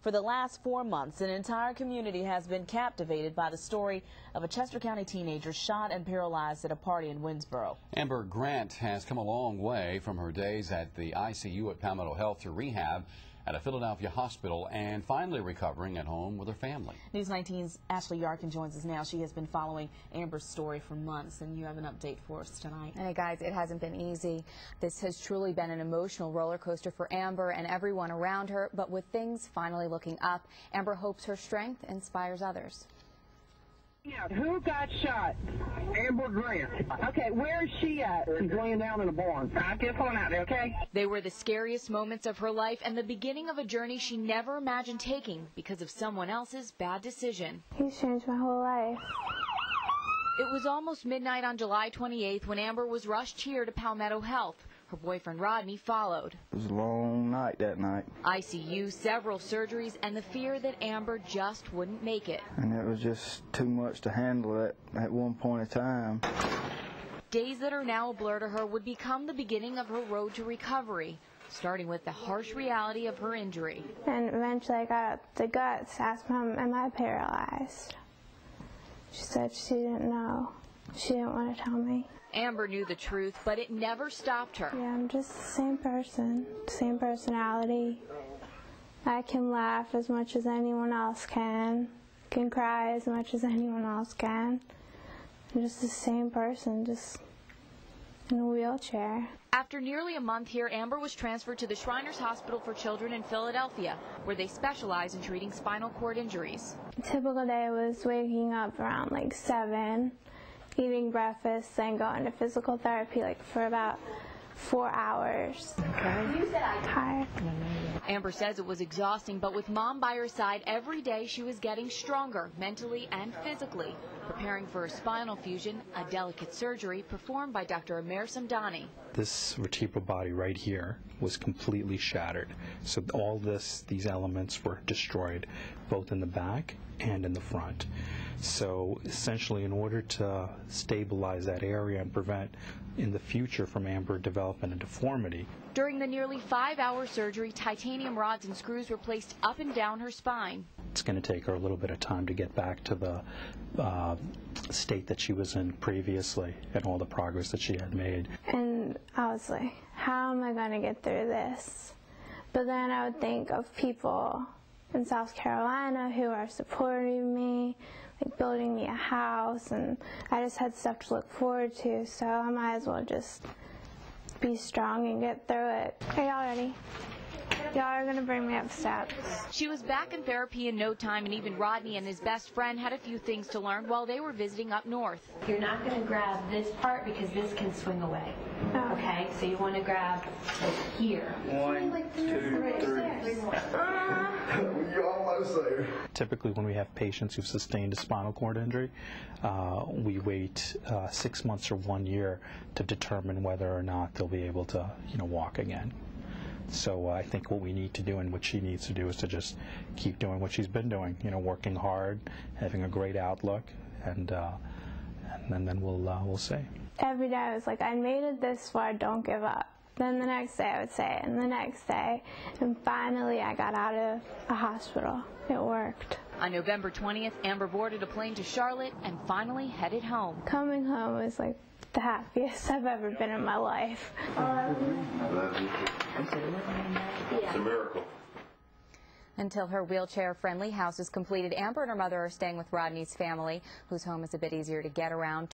For the last 4 months, an entire community has been captivated by the story of a Chester County teenager shot and paralyzed at a party in Winnsboro. Amber Grant has come a long way from her days at the ICU at Palmetto Health to rehab at a Philadelphia hospital and finally recovering at home with her family. News 19's Ashley Yarkin joins us now. She has been following Amber's story for months, and you have an update for us tonight. And guys, it hasn't been easy. This has truly been an emotional roller coaster for Amber and everyone around her, but with things finally looking up, Amber hopes her strength inspires others. Yeah, who got shot? Amber Grant. Okay, where is she at? She's laying down in a barn. I'll get phone out there, okay? They were the scariest moments of her life and the beginning of a journey she never imagined taking because of someone else's bad decision. He's changed my whole life. It was almost midnight on July 28th when Amber was rushed here to Palmetto Health. Her boyfriend Rodney followed. It was a long night that night. ICU, several surgeries, and the fear that Amber just wouldn't make it. And it was just too much to handle at one point in time. Days that are now a blur to her would become the beginning of her road to recovery, starting with the harsh reality of her injury. And eventually I got up the guts, asked Mom, am I paralyzed? She said she didn't know. She didn't want to tell me. Amber knew the truth, but it never stopped her. Yeah, I'm just the same person, same personality. I can laugh as much as anyone else can cry as much as anyone else can. I'm just the same person, just in a wheelchair. After nearly a month here, Amber was transferred to the Shriners Hospital for Children in Philadelphia, where they specialize in treating spinal cord injuries. A typical day was waking up around like 7, eating breakfast, then going to physical therapy for about 4 hours. Okay. Tired. Amber says it was exhausting, but with Mom by her side every day, she was getting stronger mentally and physically, preparing for a spinal fusion, a delicate surgery performed by Dr. Amer Samdani. This vertebral body right here was completely shattered. So all these elements were destroyed, both in the back and in the front. So essentially, in order to stabilize that area and prevent in the future from Amber developing a deformity. During the nearly 5-hour surgery, titanium rods and screws were placed up and down her spine. It's going to take her a little bit of time to get back to the state that she was in previously and all the progress that she had made. And I was like, how am I going to get through this? But then I would think of people in South Carolina who are supporting me, like building me a house, and I just had stuff to look forward to, so I might as well just be strong and get through it. Are y'all ready? Y'all are going to bring me up steps. She was back in therapy in no time, and even Rodney and his best friend had a few things to learn while they were visiting up north. You're not going to grab this part because this can swing away. Oh. Okay, so you want to grab like here. 1, 2, 3. You almost there. Typically, when we have patients who've sustained a spinal cord injury, we wait 6 months or 1 year to determine whether or not they'll be able to, walk again. So I think what we need to do and what she needs to do is to just keep doing what she's been doing, working hard, having a great outlook, and then we'll see. Every day I was like, I made it this far, don't give up. Then the next day I would say it, and the next day, and finally I got out of a hospital. It worked. On November 20th, Amber boarded a plane to Charlotte and finally headed home. Coming home was like the happiest I've ever been in my life. I love you. It's a miracle. Until her wheelchair-friendly house is completed, Amber and her mother are staying with Rodney's family, whose home is a bit easier to get around.